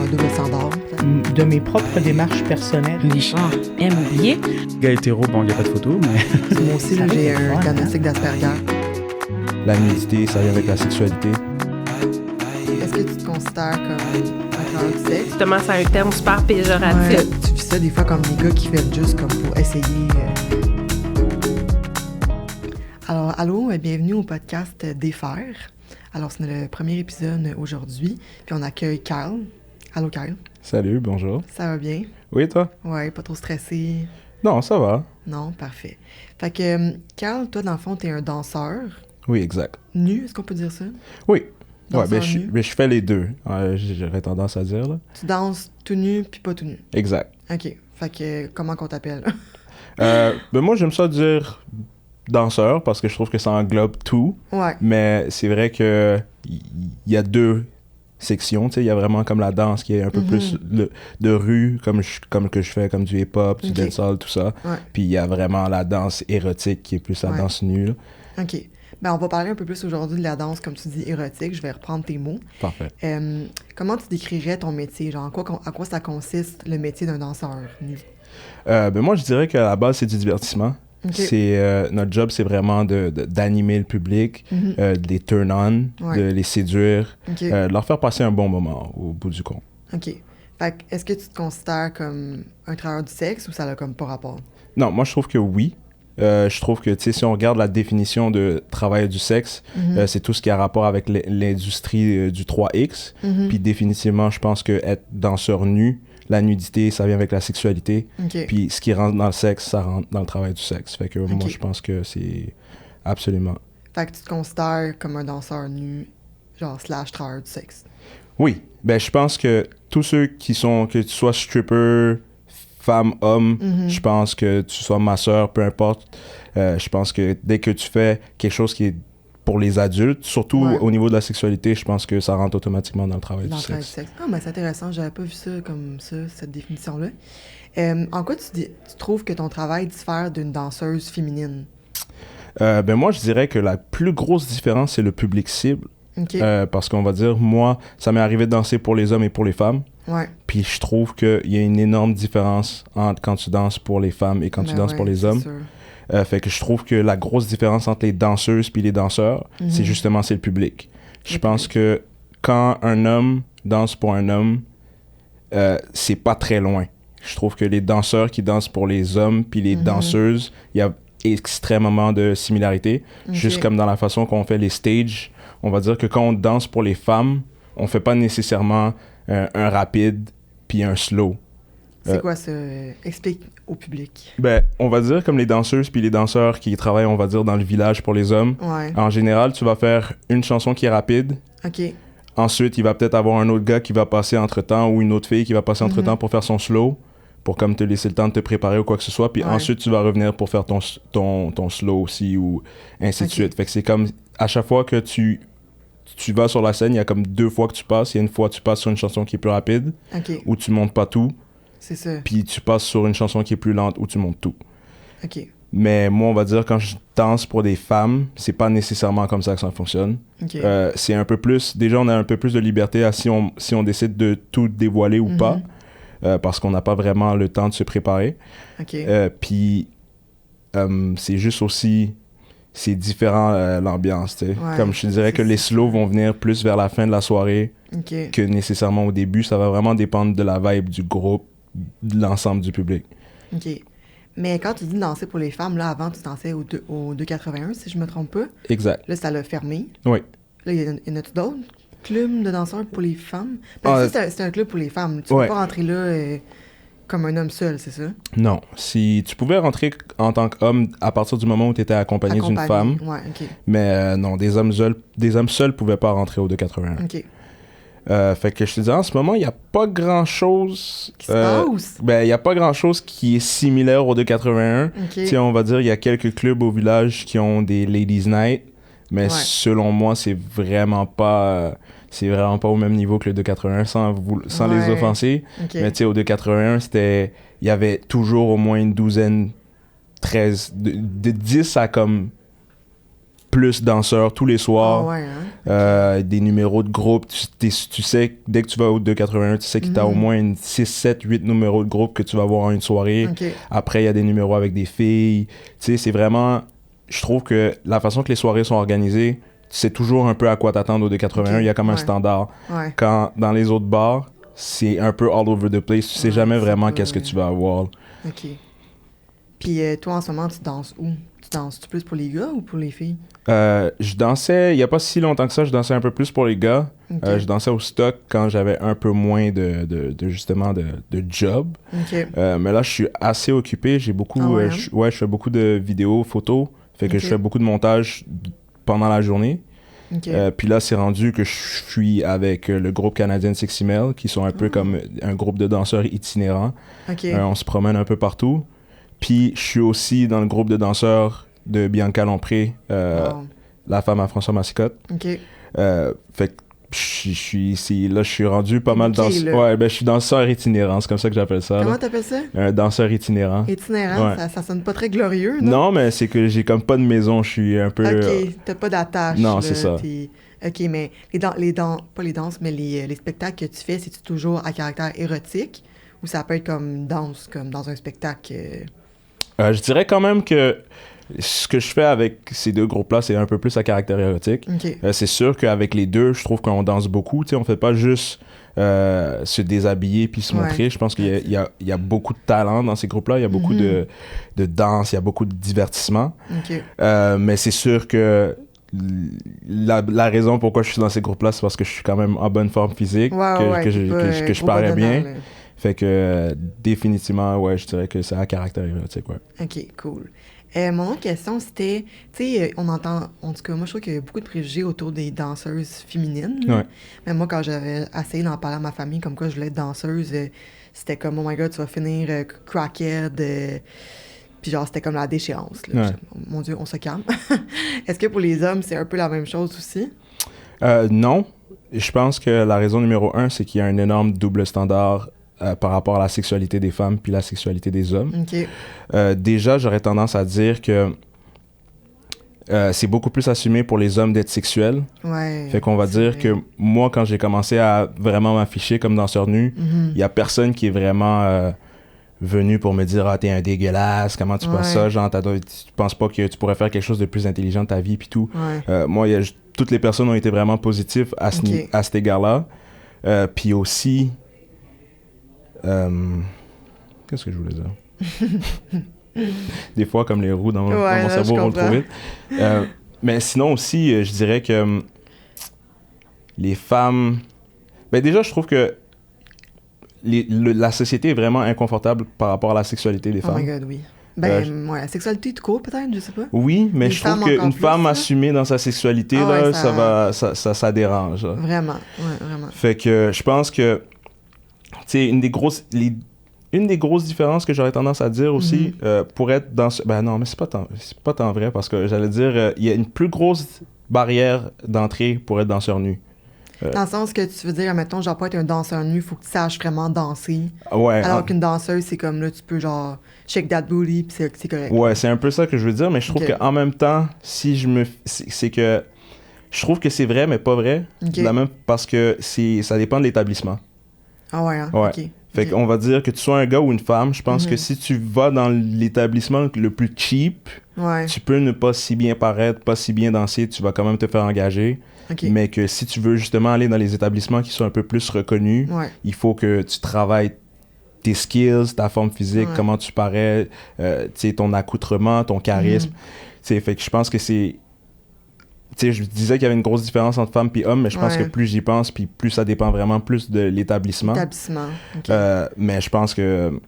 double standard. De mes propres démarches personnelles. Les gens aiment oublier. Gars hétéro, bon, il n'y a pas de photo, mais... Moi aussi, là, j'ai un diagnostic d'Asperger. La nudité, ça vient avec la sexualité. Est-ce que tu te considères comme un travailleur du sexe? Justement, c'est un terme super péjoratif. Ouais. Tu vis ça des fois comme des gars qui viennent juste comme pour essayer. Alors, allô, bienvenue au podcast Défaire. Alors, c'est le premier épisode aujourd'hui, puis on accueille Kyle. Allô, Kyle. Salut, bonjour. Ça va bien? Oui, toi? Ouais, pas trop stressé? Non, ça va. Non, parfait. Fait que, Kyle, toi, dans le fond, t'es un danseur. Oui, exact. Nu, est-ce qu'on peut dire ça? Oui. Ouais, Danseur nu? je fais les deux, j'aurais tendance à dire, là. Tu danses tout nu puis pas tout nu. Exact. OK. Fait que, comment qu'on t'appelle? Moi, j'aime ça dire danseur parce que je trouve que ça englobe tout. Ouais. Mais c'est vrai que il y a deux sections, tu sais, il y a vraiment comme la danse qui est un peu plus de rue, comme que je fais, comme du hip-hop, du dancehall, tout ça. Ouais. Puis il y a vraiment la danse érotique qui est plus la danse nue, là. OK. Ben, on va parler un peu plus aujourd'hui de la danse, comme tu dis, érotique. Je vais reprendre tes mots. Parfait. Comment tu décrirais ton métier? Genre, à quoi ça consiste, le métier d'un danseur nu? Moi, je dirais qu'à la base, c'est du divertissement. Okay. Notre job, c'est vraiment d'animer le public, de les turn on, de les séduire, de leur faire passer un bon moment au bout du compte. OK. Fait que, est-ce que tu te considères comme un travailleur du sexe ou ça n'a comme pas rapport? Non, moi, je trouve que oui. Je trouve que, tu sais, si on regarde la définition de travailleur du sexe, c'est tout ce qui a rapport avec l'industrie du 3X. Puis définitivement, je pense que être danseur nu, la nudité, ça vient avec la sexualité. Puis ce qui rentre dans le sexe, ça rentre dans le travail du sexe. Fait que moi, je pense que c'est absolument... Fait que tu te considères comme un danseur nu, genre / travailleur du sexe? Oui. Ben, je pense que tous ceux que tu sois stripper, femme, homme, je pense que tu sois masseur, peu importe. Je pense que dès que tu fais quelque chose qui est pour les adultes, surtout au niveau de la sexualité, je pense que ça rentre automatiquement dans le travail du sexe. Ah, ben c'est intéressant, j'avais pas vu ça comme ça, cette définition-là. En quoi tu trouves que ton travail diffère d'une danseuse féminine? Moi, je dirais que la plus grosse différence, c'est le public cible. Parce qu'on va dire, moi, ça m'est arrivé de danser pour les hommes et pour les femmes. Ouais. Puis je trouve qu'il y a une énorme différence entre quand tu danses pour les femmes et quand tu danses pour les hommes. Fait que je trouve que la grosse différence entre les danseuses puis les danseurs, c'est le public. Je pense que quand un homme danse pour un homme, c'est pas très loin. Je trouve que les danseurs qui dansent pour les hommes puis les danseuses, il y a extrêmement de similarités. Juste comme dans la façon qu'on fait les stages, on va dire que quand on danse pour les femmes, on fait pas nécessairement un rapide puis un slow. C'est quoi ça? Explique au public. Ben, on va dire comme les danseuses puis les danseurs qui travaillent, on va dire, dans le village pour les hommes. Ouais. En général, tu vas faire une chanson qui est rapide. OK. Ensuite, il va peut-être avoir un autre gars qui va passer entre-temps ou une autre fille qui va passer entre-temps pour faire son slow, pour comme te laisser le temps de te préparer ou quoi que ce soit. Puis ensuite, tu vas revenir pour faire ton slow aussi ou ainsi de suite. Fait que c'est comme, à chaque fois que tu vas sur la scène, il y a comme 2 fois que tu passes. Il y a une fois tu passes sur une chanson qui est plus rapide, où tu montes pas tout. C'est ça. Puis tu passes sur une chanson qui est plus lente où tu montes tout. OK. Mais moi, on va dire, quand je danse pour des femmes, c'est pas nécessairement comme ça que ça fonctionne. OK. C'est un peu plus... Déjà, on a un peu plus de liberté si on décide de tout dévoiler ou pas, parce qu'on n'a pas vraiment le temps de se préparer. OK. Puis, c'est juste aussi... C'est différent, l'ambiance, tu sais. Comme je te dirais que les slows vont venir plus vers la fin de la soirée que nécessairement au début. Ça va vraiment dépendre de la vibe du groupe, de l'ensemble du public. OK. Mais quand tu dis danser pour les femmes, là, avant, tu dansais au 281, si je me trompe pas. Exact. Là, ça l'a fermé. Oui. Là, il y en a d'autres clubs de danseurs pour les femmes? Parce que c'est un club pour les femmes. Tu peux pas rentrer là comme un homme seul, c'est ça? Non. Si tu pouvais rentrer en tant qu'homme à partir du moment où tu étais accompagné d'une femme. Ouais, OK. Mais non, des hommes seuls pouvaient pas rentrer au 281. OK. Fait que je te dis, en ce moment, il n'y a pas grand-chose... Qui se passe? Ben, il n'y a pas grand-chose qui est similaire au 281. OK. Tu sais, on va dire, il y a quelques clubs au village qui ont des Ladies Night, mais selon moi, c'est vraiment pas au même niveau que le 281 sans les offenser. Okay. Mais tu sais, au 281, il y avait toujours au moins une douzaine, 13, de 10 à comme plus danseurs tous les soirs. Ah ouais, hein? Des numéros de groupe. Tu sais, dès que tu vas au 281, tu sais qu'il y a au moins 6, 7, 8 numéros de groupe que tu vas voir en une soirée. Okay. Après, il y a des numéros avec des filles. Tu sais, c'est vraiment... Je trouve que la façon que les soirées sont organisées, tu sais toujours un peu à quoi t'attendre au 281. Okay. Il y a comme un standard. Ouais. Quand dans les autres bars, c'est un peu all over the place. Tu sais jamais vraiment qu'est-ce que tu vas avoir. OK. Puis toi, en ce moment, tu danses où? Tu danses-tu plus pour les gars ou pour les filles? Je dansais, il n'y a pas si longtemps que ça, je dansais un peu plus pour les gars. Okay. Je dansais au stock quand j'avais un peu moins de job. Okay. Mais là, je suis assez occupé. J'ai beaucoup, je fais beaucoup de vidéos, photos. Fait que je fais beaucoup de montage pendant la journée. Okay. Puis là, c'est rendu que je suis avec le groupe canadien Sexy Male, qui sont un peu comme un groupe de danseurs itinérants. Okay. On se promène un peu partout. Puis je suis aussi dans le groupe de danseurs de Bianca Lompré, la femme à François Massicotte. Okay. Fait que je suis ici. Là, je suis rendu pas mal dans... Ouais, ben je suis danseur itinérant, c'est comme ça que j'appelle ça. Comment t'appelles ça? Un danseur itinérant. Itinérant, ouais. ça sonne pas très glorieux, non? Non, mais c'est que j'ai comme pas de maison, je suis un peu... OK, t'as pas d'attache. Non, c'est ça. OK, mais pas les danses, mais les spectacles que tu fais, c'est-tu toujours à caractère érotique? Ou ça peut être comme danse, comme dans un spectacle... je dirais quand même que ce que je fais avec ces deux groupes-là, c'est un peu plus à caractère érotique. Okay. C'est sûr qu'avec les deux, je trouve qu'on danse beaucoup. Tu sais, on fait pas juste se déshabiller puis se montrer. Je pense qu'il y a beaucoup de talent dans ces groupes-là. Il y a beaucoup de danse, il y a beaucoup de divertissement. Okay. Mais c'est sûr que la raison pourquoi je suis dans ces groupes-là, c'est parce que je suis quand même en bonne forme physique, que je parais bien. Là. Fait que définitivement, ouais, je dirais que c'est à caractère érotique, ouais. OK, cool. Mon autre question, c'était, tu sais, on entend, en tout cas, moi, je trouve qu'il y a beaucoup de préjugés autour des danseuses féminines. Ouais. Mais moi, quand j'avais essayé d'en parler à ma famille, comme quoi je voulais être danseuse, c'était comme, oh my God, tu vas finir crackhead. Puis genre, c'était comme la déchéance. Là. Ouais. Mon Dieu, on se calme. Est-ce que pour les hommes, c'est un peu la même chose aussi? Non. Je pense que la raison numéro 1, c'est qu'il y a un énorme double standard par rapport à la sexualité des femmes puis la sexualité des hommes. Okay. Déjà, j'aurais tendance à dire que c'est beaucoup plus assumé pour les hommes d'être sexuels. Ouais, fait qu'on va dire vrai. Que moi, quand j'ai commencé à vraiment m'afficher comme danseur nu, il y a personne qui est vraiment venu pour me dire « Ah, t'es un dégueulasse, comment tu penses ça? Genre, tu penses pas que tu pourrais faire quelque chose de plus intelligent de ta vie puis tout. » Moi, toutes les personnes ont été vraiment positives à cet égard-là. Puis aussi... qu'est-ce que je voulais dire? Des fois, comme les roues dans mon cerveau vont trop vite. Mais sinon aussi, je dirais que les femmes... Ben déjà, je trouve que la société est vraiment inconfortable par rapport à la sexualité des femmes. Oh my God, oui. Ben, la sexualité tout court, peut-être, je sais pas. Oui, mais je trouve qu'une femme assumée dans sa sexualité, ça dérange. Là. Vraiment, ouais, vraiment. Fait que je pense que, tu sais, une des grosses différences que j'aurais tendance à dire aussi, pour être dans ben non, mais c'est pas tant vrai, parce que j'allais dire, il y a une plus grosse barrière d'entrée pour être danseur nu. Dans le sens que tu veux dire, mettons, genre, pour être un danseur nu, il faut que tu saches vraiment danser. Ouais. Alors qu'une danseuse, c'est comme là, tu peux genre shake that booty, puis c'est correct. Ouais, c'est un peu ça que je veux dire, mais je trouve qu'en même temps, c'est que je trouve que c'est vrai, mais pas vrai. La même, parce que ça dépend de l'établissement. Ah ouais, hein? Ouais. OK. Fait qu'on va dire que tu sois un gars ou une femme, je pense que si tu vas dans l'établissement le plus cheap, tu peux ne pas si bien paraître, pas si bien danser, tu vas quand même te faire engager. Okay. Mais que si tu veux justement aller dans les établissements qui sont un peu plus reconnus, il faut que tu travailles tes skills, ta forme physique, comment tu parais, ton accoutrement, ton charisme. Fait que je pense que c'est... je disais qu'il y avait une grosse différence entre femmes et hommes, mais je pense que plus j'y pense, puis plus ça dépend vraiment plus de l'établissement. Okay. Mais je pense que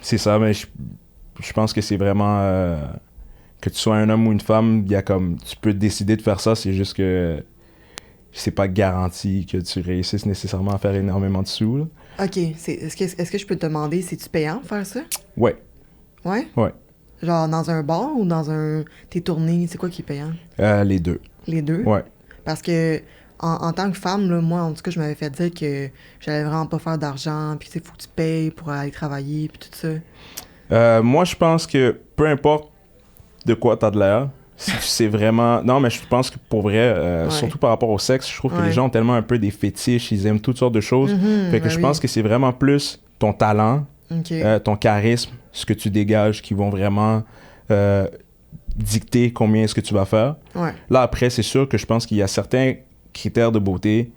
c'est ça, mais je pense que c'est vraiment... que tu sois un homme ou une femme, il y a comme... Tu peux décider de faire ça, c'est juste que c'est pas garanti que tu réussisses nécessairement à faire énormément de sous, là. OK. Est-ce que je peux te demander, c'est-tu payant de faire ça? Ouais. Ouais? Ouais. Genre dans un bar ou dans tes tournées, c'est quoi qui est payant? Les deux. Les deux? Ouais. Parce que en tant que femme, là, moi, en tout cas, je m'avais fait dire que j'allais vraiment pas faire d'argent, puis il faut que tu payes pour aller travailler, puis tout ça. Moi, je pense que peu importe de quoi t'as de l'air, Si tu sais vraiment... Non, mais je pense que pour vrai, surtout par rapport au sexe, je trouve que les gens ont tellement un peu des fétiches, ils aiment toutes sortes de choses. Fait que je pense que c'est vraiment plus ton talent, ton charisme, ce que tu dégages qui vont vraiment dicter combien est-ce que tu vas faire. Là, après, c'est sûr que je pense qu'il y a certains critères de beauté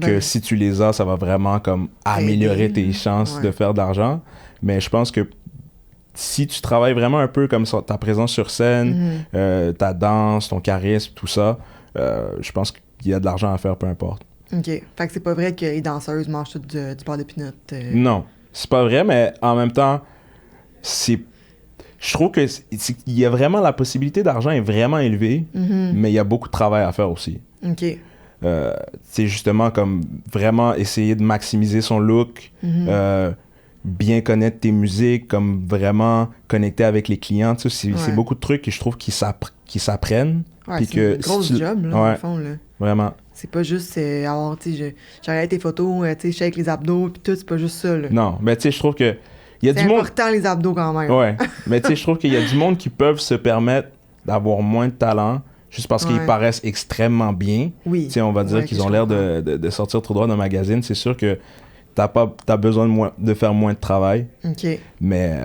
que si tu les as, ça va vraiment comme améliorer tes chances de faire de l'argent. Mais je pense que si tu travailles vraiment un peu comme ça, ta présence sur scène, ta danse, ton charisme, tout ça, je pense qu'il y a de l'argent à faire, peu importe. OK. Fait que c'est pas vrai que les danseuses mangent tout du beurre de pinot. Non, c'est pas vrai, mais en même temps, je trouve que il y a vraiment la possibilité d'argent est vraiment élevée, mais il y a beaucoup de travail à faire aussi. OK. C'est justement comme vraiment essayer de maximiser son look, bien connaître tes musiques, comme vraiment connecter avec les clients. Tu sais, c'est beaucoup de trucs que je trouve qui s'apprennent. C'est un gros job, là, dans le fond. Là. Vraiment. C'est pas juste avoir, tu sais, j'ai regardé tes photos, tu sais, je shake les abdos, puis tout, c'est pas juste ça, là. Non, mais tu sais, je trouve que il y a du monde... C'est important, les abdos, quand même. Ouais, mais tu sais, je trouve qu'il y a du monde qui peuvent se permettre d'avoir moins de talent juste parce qu'ils paraissent extrêmement bien. Oui. Tu sais, on va dire qu'ils ont l'air de sortir tout droit d'un magazine. C'est sûr que t'as besoin de faire moins de travail. OK. Mais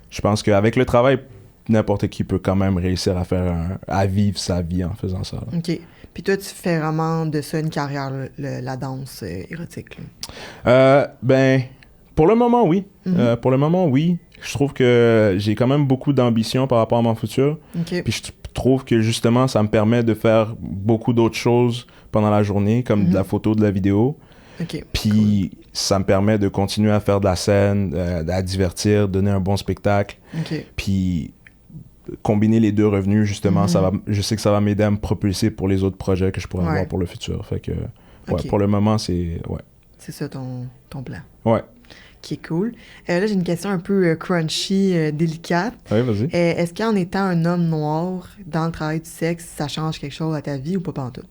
je pense qu'avec le travail, n'importe qui peut quand même réussir à vivre sa vie en faisant ça. Là. OK. Puis toi, tu fais vraiment de ça une carrière, la danse érotique, Ben, pour le moment, oui. Pour le moment, oui. Je trouve que j'ai quand même beaucoup d'ambition par rapport à mon futur. OK. Puis je trouve que justement, ça me permet de faire beaucoup d'autres choses pendant la journée, comme de la photo, de la vidéo. OK. Puis ça me permet de continuer à faire de la scène, à divertir, donner un bon spectacle. OK. Puis combiner les deux revenus, justement, je sais que ça va m'aider à me propulser pour les autres projets que je pourrais avoir pour le futur. Fait que, pour le moment, c'est... Ouais. C'est ça ton plan. Ouais. Qui est cool. Là, j'ai une question un peu crunchy, délicate. Oui, vas-y. Est-ce qu'en étant un homme noir dans le travail du sexe, ça change quelque chose à ta vie ou pas pantoute?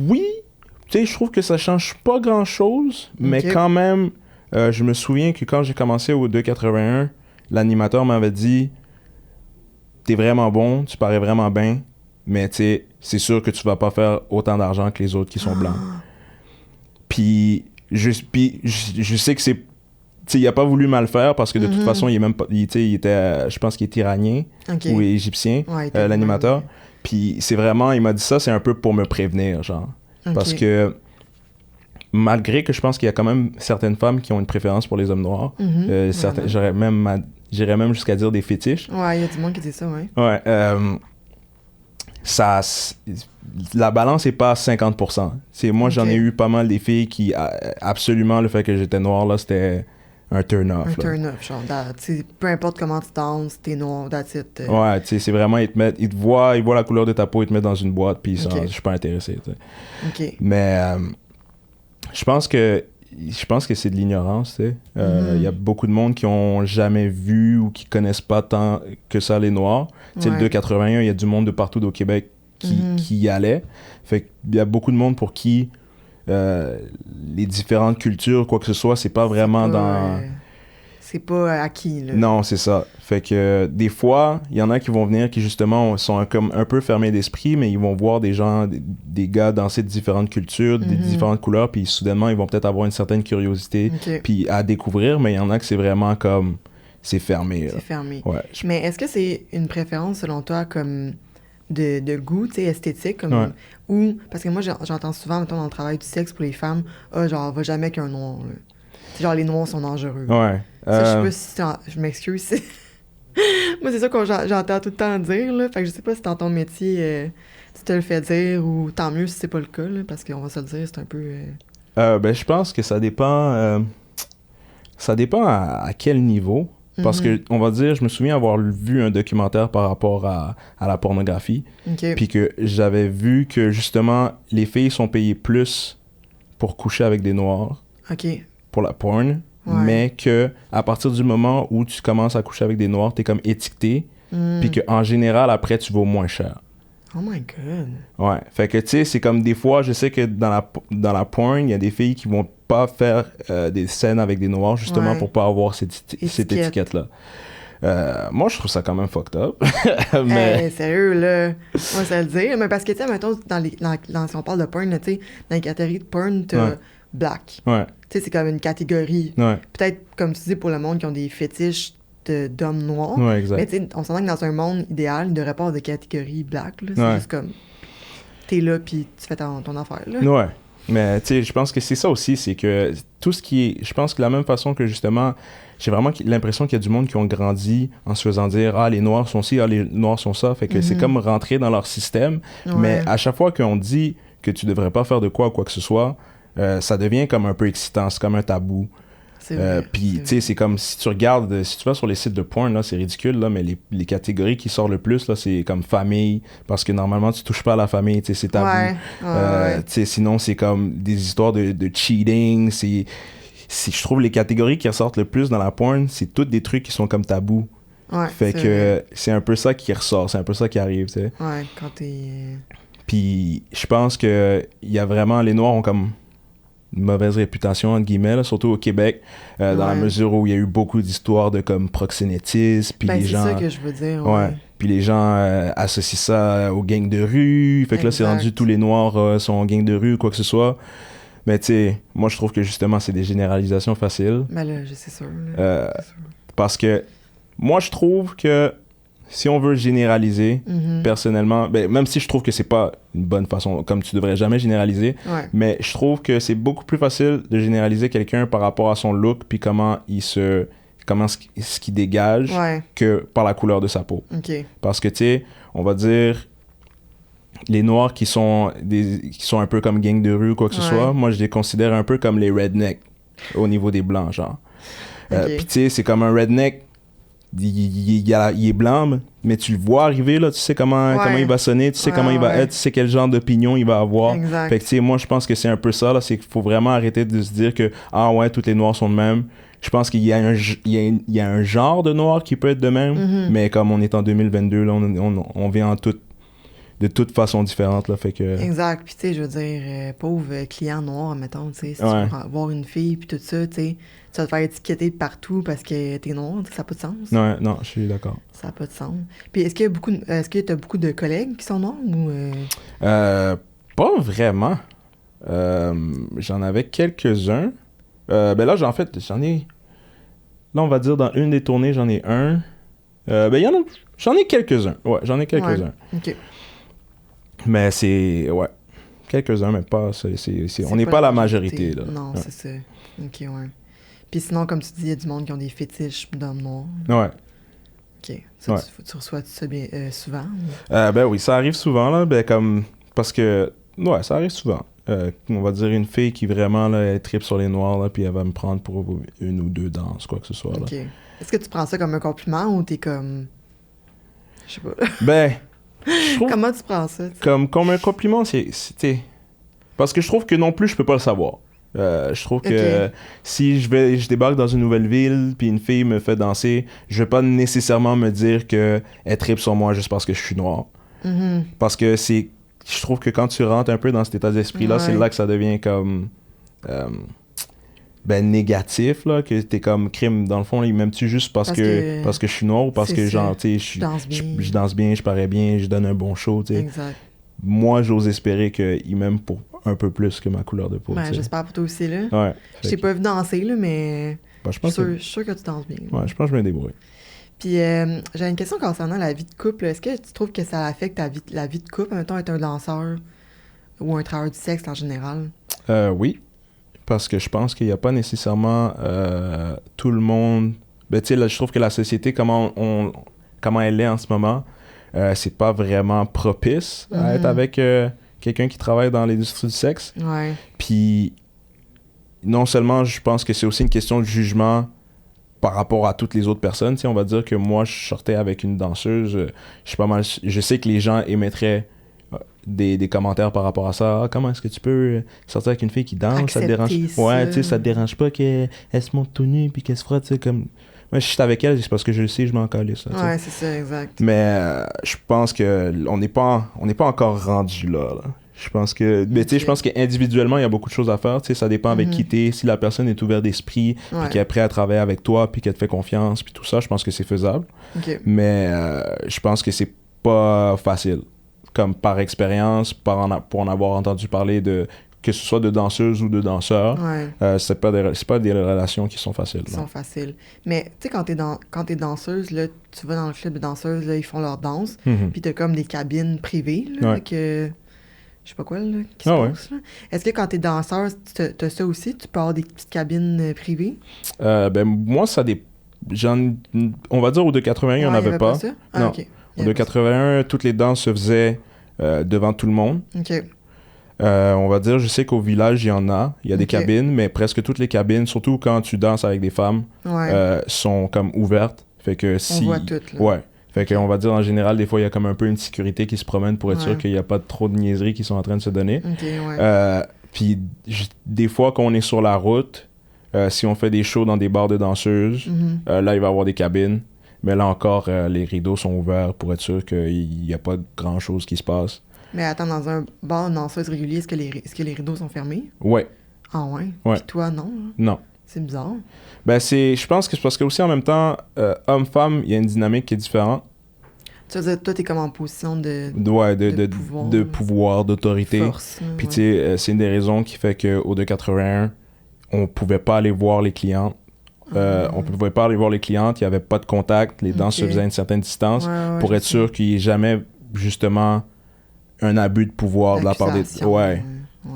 Oui. Tu sais, je trouve que ça change pas grand-chose, mais quand même, je me souviens que quand j'ai commencé au 281, l'animateur m'avait dit « T'es vraiment bon, tu parais vraiment bien, mais tu sais, c'est sûr que tu vas pas faire autant d'argent que les autres qui sont blancs. » Puis je sais que c'est... Tu sais, il a pas voulu mal faire parce que de toute façon, il est même pas... il était, je pense qu'il est iranien ou égyptien, l'animateur. Puis c'est vraiment... Il m'a dit ça, c'est un peu pour me prévenir, genre. Parce que malgré que je pense qu'il y a quand même certaines femmes qui ont une préférence pour les hommes noirs, j'irais même jusqu'à dire des fétiches. Ouais, il y a du monde qui dit ça, ouais. Ouais, la balance est pas à 50%. Moi, j'en ai eu pas mal des filles qui, absolument, le fait que j'étais noir, là, c'était un turn-off. Un turn-off, genre, peu importe comment tu danses, t'es noir, that's it. Ouais, tu sais, c'est vraiment, ils te voient la couleur de ta peau, ils te mettent dans une boîte, puis je suis pas intéressé, tu sais. OK. Mais je pense que c'est de l'ignorance, tu sais. Il y a beaucoup de monde qui ont jamais vu ou qui connaissent pas tant que ça les Noirs. Tu sais, le 281, il y a du monde de partout au Québec qui y allait. Fait qu'il y a beaucoup de monde pour qui les différentes cultures, quoi que ce soit, c'est pas vraiment dans... C'est pas acquis, là. Non, c'est ça. Fait que des fois, il y en a qui vont venir qui, justement, sont comme un peu fermés d'esprit, mais ils vont voir des gens, des gars danser de différentes cultures, des différentes couleurs, puis soudainement, ils vont peut-être avoir une certaine curiosité, puis à découvrir, mais il y en a que c'est vraiment comme... C'est fermé. C'est fermé. Ouais. Mais est-ce que c'est une préférence, selon toi, comme de goût, tu sais, esthétique, comme... Ou... Parce que moi, j'entends souvent, mettons, dans le travail du sexe pour les femmes, genre, va jamais qu'un noir, là. Genre, les noirs sont dangereux. Ouais. Ça, je sais pas si je m'excuse. Moi, c'est ça que j'entends tout le temps dire, là. Fait que je sais pas si dans ton métier, tu te le fais dire ou tant mieux si c'est pas le cas, là, parce qu'on va se le dire, c'est un peu... Ben, je pense que ça dépend... ça dépend à quel niveau. Parce que, on va dire, je me souviens avoir vu un documentaire par rapport à la pornographie. Puis que j'avais vu que, justement, les filles sont payées plus pour coucher avec des noirs. Pour la porn. Mais que à partir du moment où tu commences à coucher avec des noirs, t'es comme étiqueté. Puis qu'en général, après, tu vaux moins cher. Oh my God. Ouais. Fait que, tu sais, c'est comme des fois, je sais que dans la porn, il y a des filles qui vont pas faire des scènes avec des noirs, justement, pour pas avoir cette étiquette-là. Moi, je trouve ça quand même fucked up. Mais... Hey, sérieux, là. Moi, ça le dire. Mais parce que, tu sais, mettons, si on parle de porn, tu sais, dans les catégories de porn, t'as black. Ouais. Tu sais, c'est comme une catégorie. Ouais. Peut-être, comme tu dis, pour le monde qui ont des fétiches d'hommes noirs. Ouais, exact. Mais tu sais, on s'entend que dans un monde idéal, il ne devrait pas avoir de catégorie black, là. C'est Ouais. juste comme, t'es là, puis tu fais ton affaire, là. Ouais. Mais tu sais, je pense que c'est ça aussi, c'est que tout ce qui est... Je pense que de la même façon que justement, j'ai vraiment l'impression qu'il y a du monde qui ont grandi en se faisant dire « Ah, les Noirs sont ci, ah, les Noirs sont ça », fait que c'est comme rentrer dans leur système. Ouais. Mais à chaque fois qu'on dit que tu devrais pas faire de quoi ou quoi que ce soit, ça devient comme un peu excitant, c'est comme un tabou. Puis, tu sais, c'est comme si tu regardes, si tu vas sur les sites de porn, là, c'est ridicule, là, mais les catégories qui sortent le plus, là, c'est comme famille, parce que normalement, tu touches pas à la famille, tu sais, c'est tabou. Ouais. Tu sais, sinon, c'est comme des histoires de cheating, je trouve les catégories qui ressortent le plus dans la porn, c'est toutes des trucs qui sont comme tabous. Ouais, fait que c'est un peu ça qui ressort, c'est un peu ça qui arrive, tu sais. Ouais, quand t'es... Puis, je pense que il y a vraiment, les Noirs ont comme une mauvaise réputation, entre guillemets, là, surtout au Québec, dans la mesure où il y a eu beaucoup d'histoires de comme proxénétisme, puis les gens... c'est ça que je veux dire, ouais. Puis les gens associent ça aux gangs de rue, fait que là, c'est rendu tous les Noirs sont en gang de rue, quoi que ce soit. Mais tu sais, moi, je trouve que justement, c'est des généralisations faciles. Mais là, c'est sûr. Là, c'est sûr. Parce que moi, je trouve que si on veut généraliser, personnellement, ben, même si je trouve que c'est pas une bonne façon, comme tu devrais jamais généraliser, mais je trouve que c'est beaucoup plus facile de généraliser quelqu'un par rapport à son look puis comment ce qu'il dégage que par la couleur de sa peau. Parce que, tu sais, on va dire, les Noirs qui sont un peu comme gang de rue ou quoi que ce soit, moi, je les considère un peu comme les rednecks au niveau des Blancs, genre. Puis, tu sais, c'est comme un redneck, il est blanc, mais tu le vois arriver, là, tu sais comment il va sonner, tu sais comment il va être, tu sais quel genre d'opinion il va avoir. Exact. Fait que, tu sais, moi, je pense que c'est un peu ça, là, c'est qu'il faut vraiment arrêter de se dire que, ah ouais, tous les Noirs sont de même. Je pense qu'il y a un genre de Noir qui peut être de même, mais comme on est en 2022, là, on vient de toute façon différente, là, fait que... Exact, puis tu sais, je veux dire, pauvre client noir, mettons, tu sais, si tu veux voir une fille, puis tout ça, tu sais, tu vas te faire étiqueter de partout parce que t'es noir, ça n'a pas de sens. Ouais, non, je suis d'accord. Ça n'a pas de sens. Puis est-ce que t'as beaucoup de collègues qui sont noirs, ou... Pas vraiment. J'en avais quelques-uns. Ben là, j'en ai... Là, on va dire, dans une des tournées, j'en ai un. J'en ai quelques-uns. Ouais, j'en ai quelques-uns. OK. Mais c'est... Ouais. Quelques-uns, mais pas... on n'est pas la majorité, là. Non, c'est ça. OK, ouais. Puis sinon, comme tu dis, il y a du monde qui ont des fétiches d'hommes noirs. Ouais. OK. Ça, tu reçois ça bien souvent? Ben oui, ça arrive souvent, là. Ben comme... Parce que... Ouais, ça arrive souvent. On va dire une fille qui vraiment, là, elle tripe sur les Noirs, là, puis elle va me prendre pour une ou deux danses, quoi que ce soit, là. OK. Est-ce que tu prends ça comme un compliment ou t'es comme... Je sais pas. Ben... Comment tu prends ça? Comme un compliment, c'était... Parce que je trouve que non plus, je peux pas le savoir. Je trouve que si je débarque dans une nouvelle ville, puis une fille me fait danser, je vais pas nécessairement me dire qu'elle tripe sur moi juste parce que je suis noir. Parce que je trouve que quand tu rentres un peu dans cet état d'esprit-là, c'est là que ça devient comme... négatif, là, que t'es comme crime. Dans le fond, il m'aime-tu juste parce que je suis noir ou parce que, genre, tu sais, je danse bien, je parais bien, je donne un bon show, tu sais. Exact. Moi, j'ose espérer qu'il m'aime pour un peu plus que ma couleur de peau. Ben, j'espère pour toi aussi, là. Ouais. Je t'ai pas vu danser, là, mais je suis sûr que tu danses bien. Ouais, je pense que je me débrouille. Puis, j'ai une question concernant la vie de couple. Est-ce que tu trouves que ça affecte la vie de couple, mettons, être un danseur ou un travailleur du sexe en général? Oui, parce que je pense qu'il n'y a pas nécessairement tout le monde... Ben, tu sais, là, je trouve que la société, comment elle est en ce moment, c'est pas vraiment propice à être avec quelqu'un qui travaille dans l'industrie du sexe. Ouais. Puis, non seulement, je pense que c'est aussi une question de jugement par rapport à toutes les autres personnes. Tu sais, on va dire que moi, je sortais avec une danseuse, je sais que les gens émettraient des commentaires par rapport à ça. Ah, comment est-ce que tu peux sortir avec une fille qui danse? Ça te dérange? Ouais, tu sais, ça te dérange pas qu'elle se monte tout nu puis qu'elle se frotte, tu sais, comme... Moi, si je suis avec elle, c'est parce que je le sais, je m'en calisse. Ouais, c'est ça, exact. Mais je pense que on n'est pas encore rendu là. Je pense que, mais tu sais, je pense qu'individuellement, il y a beaucoup de choses à faire. Tu sais, ça dépend avec qui t'es. Si la personne est ouverte d'esprit, puis qu'elle est prête à travailler avec toi, puis qu'elle te fait confiance, puis tout ça, je pense que c'est faisable. Mais je pense que c'est pas facile. Comme par expérience, pour en avoir entendu parler de que ce soit de danseuses ou de danseurs, c'est pas des relations qui sont faciles. Qui sont faciles. Mais tu sais, quand t'es danseuse, là, tu vas dans le club de danseuses, là, ils font leur danse, puis t'as comme des cabines privées, là, que... Je sais pas quoi, là, qui se passe, là. Est-ce que quand t'es danseur, t'as ça aussi? Tu peux avoir des petites cabines privées? Ben, moi, ça on va dire au 281, il n'y en avait pas. Ça? Non. Okay. Au 281, toutes les danses se faisaient devant tout le monde. OK. On va dire, je sais qu'au village, il y en a. Il y a des cabines, mais presque toutes les cabines, surtout quand tu danses avec des femmes, sont comme ouvertes. Fait que si... On voit toutes, là. Ouais. Fait qu'on va dire, en général, des fois, il y a comme un peu une sécurité qui se promène pour être sûr qu'il n'y a pas trop de niaiseries qui sont en train de se donner. Puis des fois, quand on est sur la route, si on fait des shows dans des bars de danseuses, là, il va y avoir des cabines. Mais là encore, les rideaux sont ouverts pour être sûr qu'il n'y a pas grand-chose qui se passe. Mais attends, dans un bar de danseuse régulier, est-ce que les rideaux sont fermés? Ouais. Ah ouais? Ouais. Puis toi, non? Non. C'est bizarre. Ben, je pense que c'est parce que aussi en même temps, homme-femme, il y a une dynamique qui est différente. Tu veux dire, toi, t'es comme en position de pouvoir. De pouvoir, d'autorité. Force. Puis tu sais, c'est une des raisons qui fait qu'au 281, on pouvait pas aller voir les clientes. On pouvait pas aller voir les clientes, il y avait pas de contact, les danses se faisaient à une certaine distance pour être sûr qu'il n'y ait jamais, justement, un abus de pouvoir de la part des...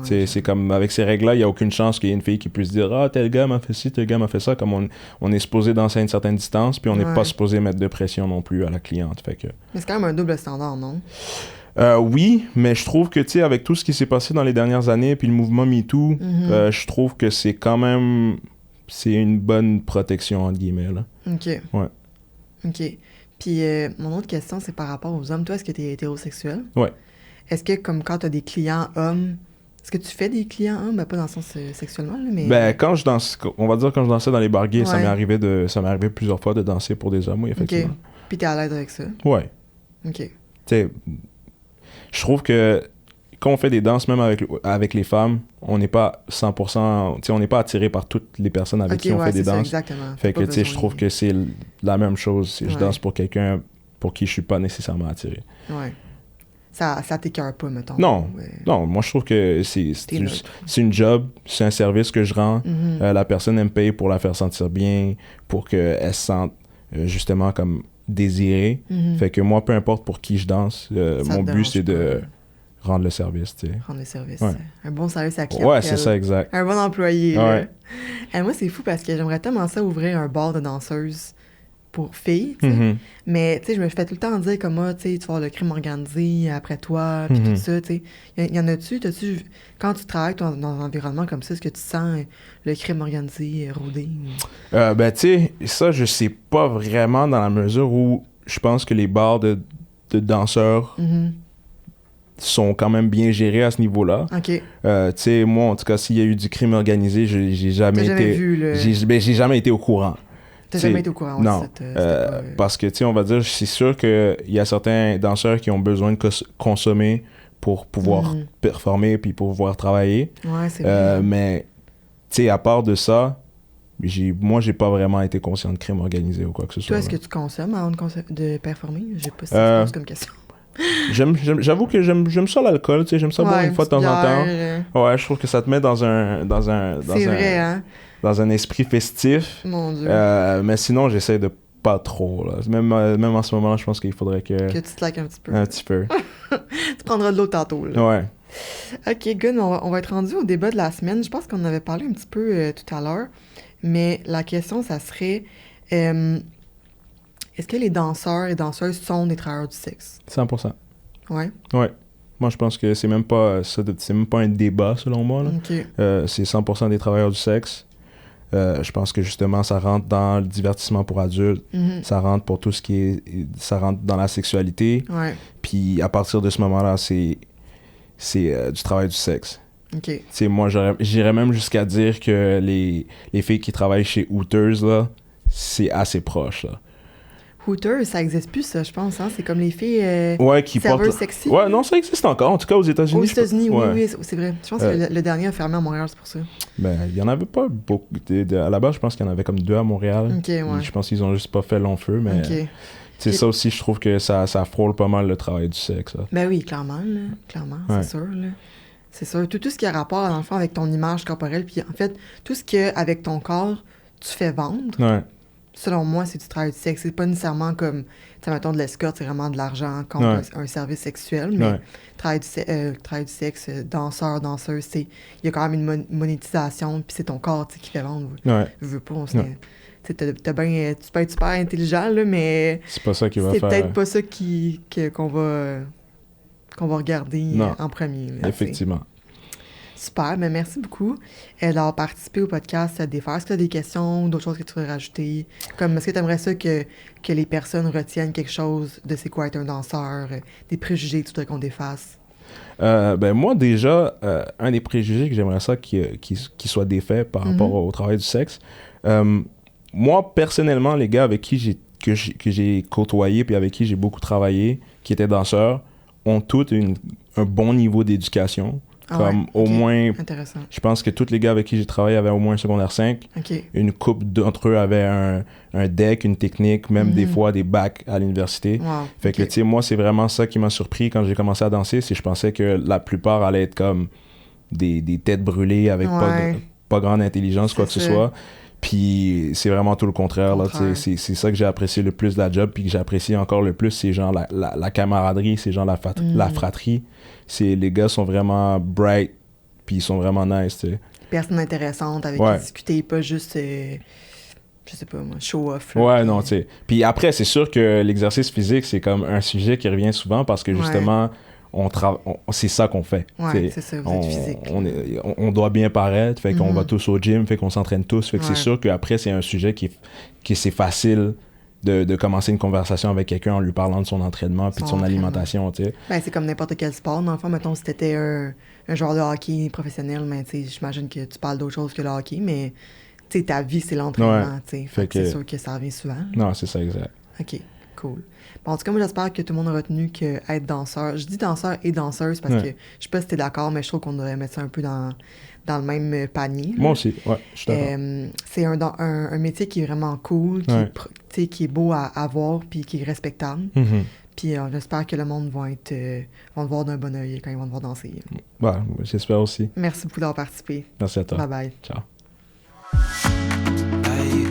C'est comme, avec ces règles-là, il n'y a aucune chance qu'il y ait une fille qui puisse dire « Ah, tel gars m'a fait ci, tel gars m'a fait ça », comme on est supposé danser à une certaine distance, puis on n'est pas supposé mettre de pression non plus à la cliente, fait que... Mais c'est quand même un double standard, non? Oui, mais je trouve que, tu sais, avec tout ce qui s'est passé dans les dernières années, puis le mouvement MeToo, je trouve que c'est quand même... C'est une bonne protection, entre guillemets, là. OK. Ouais. OK. Puis mon autre question, c'est par rapport aux hommes. Toi, est-ce que tu es hétérosexuel? Ouais. Est-ce que, comme quand tu as des clients hommes, est-ce que tu fais des clients hommes? Ben, pas dans le sens sexuellement, là, mais... Ben, quand je danse... On va dire quand je dansais dans les bars gays, ça m'est arrivé plusieurs fois de danser pour des hommes, oui, effectivement. OK. Puis t'es à l'aise avec ça? Ouais. OK. Tu sais, je trouve que quand on fait des danses, même avec les femmes, on n'est pas 100%... Tu sais, on n'est pas attiré par toutes les personnes avec qui on fait des danses. Exactement. Fait que, tu sais, je trouve que c'est la même chose si je danse pour quelqu'un pour qui je suis pas nécessairement attiré. Ouais. Ça t'écœure pas, mettons. Non, non, moi je trouve que c'est une job, c'est un service que je rends. La personne elle me paye pour la faire sentir bien, pour qu'elle se sente justement comme désirée. Fait que moi, peu importe pour qui je danse, mon but c'est de rendre le service, tu sais. Rendre le service. Ouais. Un bon service à la clientèle. Ouais, c'est ça, exact. Un bon employé. Ouais. Et moi, c'est fou parce que j'aimerais tellement ça ouvrir un bar de danseuses pour filles, tu sais. Mais, tu sais, je me fais tout le temps dire comme, tu sais, tu vas avoir le crime organisé après toi, puis tout ça, tu sais. Y en a-tu, quand tu travailles dans un environnement comme ça, est-ce que tu sens le crime organisé rôder? Ben, tu sais, ça, je sais pas vraiment dans la mesure où je pense que les bars de danseurs sont quand même bien gérés à ce niveau-là. OK. Tu sais, moi, en tout cas, s'il y a eu du crime organisé, j'ai jamais été... J'ai jamais été au courant. T'as jamais été au courant? Non. Parce que, tu sais, on va dire, c'est sûr qu'il y a certains danseurs qui ont besoin de consommer pour pouvoir performer puis pour pouvoir travailler. Ouais, c'est vrai. Mais, tu sais, à part de ça, moi, j'ai pas vraiment été conscient de crime organisé ou quoi que ce soit. Toi, est-ce que tu consommes avant de performer? J'ai pas si je pose comme question. J'avoue que j'aime ça l'alcool, tu sais, j'aime ça boire une fois de temps en temps. Ouais, je trouve que ça te met dans un esprit festif. Mon Dieu. Mais sinon, j'essaie de pas trop, là. Même en ce moment, je pense qu'il faudrait que tu te laques un petit peu. Un petit peu. Tu prendras de l'eau tantôt, là. Ouais. OK, good. On va être rendu au débat de la semaine. Je pense qu'on en avait parlé un petit peu tout à l'heure. Mais la question, ça serait... est-ce que les danseurs et danseuses sont des travailleurs du sexe? 100%. Ouais? Ouais. Moi, je pense que c'est même pas un débat, selon moi, là. OK. C'est 100% des travailleurs du sexe. Je pense que, justement, ça rentre dans le divertissement pour adultes. Ça rentre pour tout ce qui est... Ça rentre dans la sexualité. Ouais. Puis, à partir de ce moment-là, c'est du travail du sexe. OK. Tu sais, moi, j'irais même jusqu'à dire que les filles qui travaillent chez Hooters, là, c'est assez proche, là. Hooters, ça existe plus, ça, je pense. Hein? C'est comme les filles qui serveurs portent... sexy. Ouais, non, ça existe encore. En tout cas, aux États-Unis. Aux États-Unis, ouais. oui, c'est vrai. Je pense que le dernier a fermé à Montréal, c'est pour ça. Ben, il y en avait pas beaucoup. À la base, je pense qu'il y en avait comme 2 à Montréal. OK, ouais. Je pense qu'ils ont juste pas fait long feu, mais... OK. C'est ça aussi, je trouve que ça frôle pas mal le travail du sexe. Ça. Ben oui, clairement, là. Clairement, Ouais. c'est sûr, là. C'est sûr. Tout ce qui a rapport, dans le fond, avec ton image corporelle, puis en fait, tout ce que avec ton corps, tu fais vendre, Ouais. selon moi, c'est du travail du sexe. C'est pas nécessairement comme, tu sais, mettons, de l'escorte, c'est vraiment de l'argent contre un service sexuel, mais travail du sexe, danseur, danseuse, il y a quand même une monétisation, puis c'est ton corps, tu sais, qui fait vendre. Veux pas, tu peux être super intelligent, là, mais c'est pas ça qui va c'est faire... peut-être pas ça qu'on va regarder en premier. Là, effectivement. Super, mais merci beaucoup d'avoir participé au podcast Défaire. Est-ce que tu as des questions ou d'autres choses que tu veux rajouter? Comme, est-ce que tu aimerais ça que les personnes retiennent quelque chose de c'est quoi être un danseur, des préjugés que tu voudrais qu'on défasse? Ben moi, déjà, un des préjugés que j'aimerais ça qui soit défait par rapport au travail du sexe, moi, personnellement, les gars avec qui j'ai côtoyé puis avec qui j'ai beaucoup travaillé, qui étaient danseurs, ont tous un bon niveau d'éducation. Au moins, intéressant. Je pense que tous les gars avec qui j'ai travaillé avaient au moins un secondaire 5. Une couple d'entre eux avaient un deck, une technique, même des fois des bacs à l'université. Fait que, tu sais, moi, c'est vraiment ça qui m'a surpris quand j'ai commencé à danser. Je pensais que la plupart allaient être comme des têtes brûlées avec pas grande intelligence, quoi que ce soit. Puis c'est vraiment tout le contraire. Là, c'est ça que j'ai apprécié le plus de la job, puis que j'apprécie encore le plus, c'est genre la camaraderie, c'est genre la fratrie. Les gars sont vraiment bright, puis ils sont vraiment nice, tu sais. Personne intéressante avec qui discuter, pas juste, je sais pas moi, show-off. Non, tu sais. Puis après, c'est sûr que l'exercice physique, c'est comme un sujet qui revient souvent parce que justement... c'est ça qu'on fait. C'est ça, vous êtes physique. On doit bien paraître, fait qu'on va tous au gym, fait qu'on s'entraîne tous, fait que c'est sûr qu'après, c'est un sujet qui c'est facile de commencer une conversation avec quelqu'un en lui parlant de son entraînement puis de son alimentation, tu sais. Ben, c'est comme n'importe quel sport. Dans le fond, mettons, si t'étais un joueur de hockey professionnel, mais tu sais, j'imagine que tu parles d'autre chose que le hockey, mais tu sais, ta vie, c'est l'entraînement, tu sais. Fait que c'est sûr que ça revient souvent. Non, c'est ça, exact. OK, cool. Bon, en tout cas, moi, j'espère que tout le monde a retenu qu'être danseur... Je dis danseur et danseuse parce que je sais pas si t'es d'accord, mais je trouve qu'on devrait mettre ça un peu dans le même panier. Moi aussi, je suis d'accord. C'est un métier qui est vraiment cool, qui est beau à voir puis qui est respectable. Puis j'espère que le monde va te voir d'un bon œil quand ils vont te voir danser. J'espère aussi. Merci beaucoup d'avoir participé. Merci à toi. Bye-bye. Ciao. Aïe.